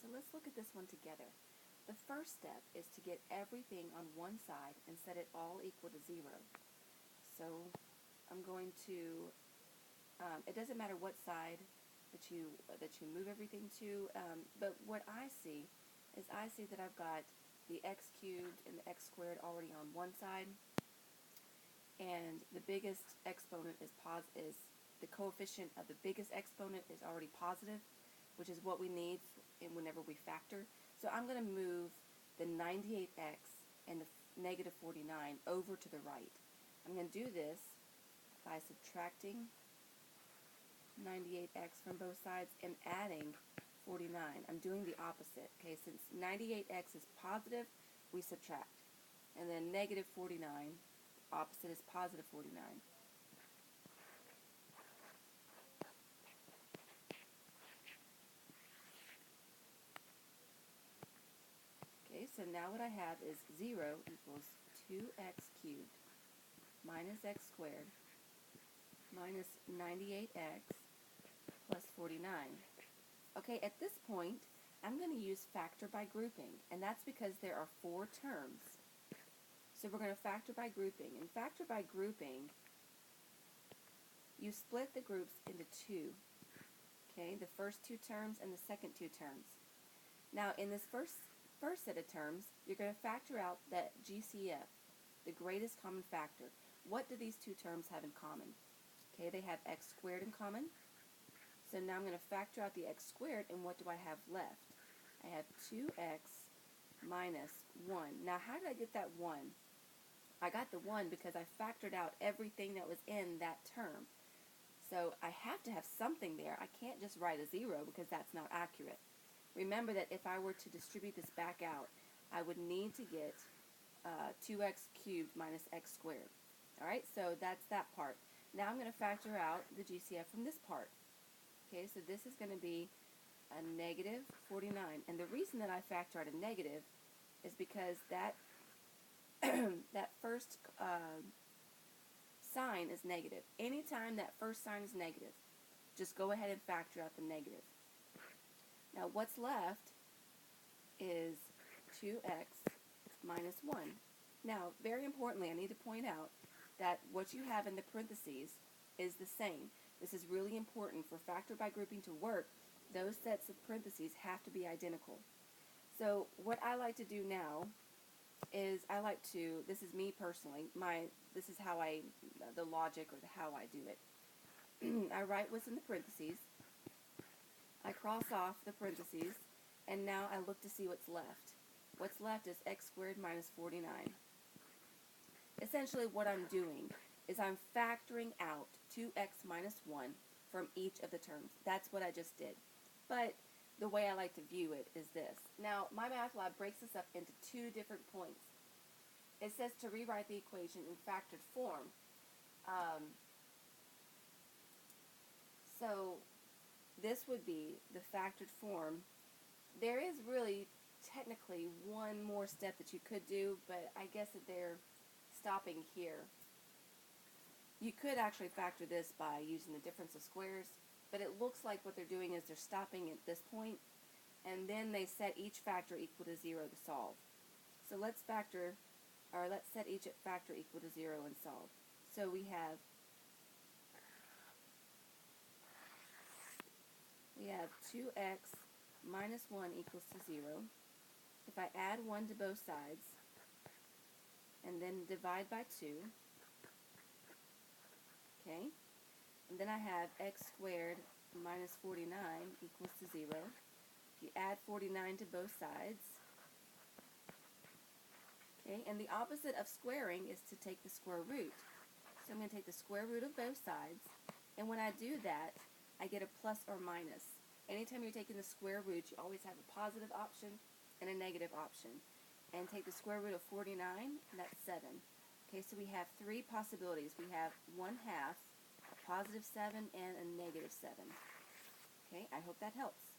So let's look at this one together. The first step is to get everything on one side and set it all equal to 0. So I'm going to, it doesn't matter what side that you move everything to, but what I see is I see that I've got the x cubed and the x squared already on one side, and the biggest exponent is the coefficient of the biggest exponent is already positive, which is what we need whenever we factor. So I'm going to move the 98x and the negative 49 over to the right. I'm going to do this by subtracting 98x from both sides and adding 49. I'm doing the opposite. Okay, since 98x is positive, we subtract. And then negative 49, opposite is positive 49. Okay, so now what I have is 0 equals 2x cubed minus x squared minus 98x plus 49. Okay, at this point, I'm going to use factor by grouping, and that's because there are 4 terms. So we're going to factor by grouping. And factor by grouping, you split the groups into 2. Okay, the first 2 terms and the second 2 terms. Now, in this first set of terms, you're going to factor out that GCF, the greatest common factor. What do these 2 terms have in common? Okay, they have x squared in common. So now I'm going to factor out the x squared, and what do I have left? I have 2x minus 1. Now, how did I get that 1? I got the 1 because I factored out everything that was in that term. So I have to have something there. I can't just write a 0 because that's not accurate. Remember that if I were to distribute this back out, I would need to get 2x cubed minus x squared. Alright, so that's that part. Now I'm going to factor out the GCF from this part. Okay, so this is going to be a negative 49. And the reason that I factor out a negative is because that that first sign is negative. Anytime that first sign is negative, just go ahead and factor out the negative. Now what's left is 2x minus 1. Now, very importantly, I need to point out that what you have in the parentheses is the same. This is really important for factor by grouping to work. Those sets of parentheses have to be identical. So what I like to do now is this is me personally, this is how the logic or how I do it. I write what's in the parentheses, I cross off the parentheses, and now I look to see what's left. What's left is x squared minus 49. Essentially what I'm doing is I'm factoring out 2x minus 1 from each of the terms. That's what I just did. But the way I like to view it is this. Now, my math lab breaks this up into 2 different points. It says to rewrite the equation in factored form. So this would be the factored form. There is really technically one more step that you could do, but I guess that they're stopping here. You could actually factor this by using the difference of squares, but it looks like what they're doing is they're stopping at this point, and then they set each factor equal to 0 to solve. So let's set each factor equal to 0 and solve. So we have 2x minus 1 equals to 0. If I add 1 to both sides, and then divide by 2, okay, and then I have x squared minus 49 equals to 0. If you add 49 to both sides, okay, and the opposite of squaring is to take the square root. So I'm going to take the square root of both sides, and when I do that, I get a plus or minus. Anytime you're taking the square root, you always have a positive option and a negative option. And take the square root of 49, and that's 7. Okay, so we have 3 possibilities. We have 1/2, a positive 7, and a negative 7. Okay, I hope that helps.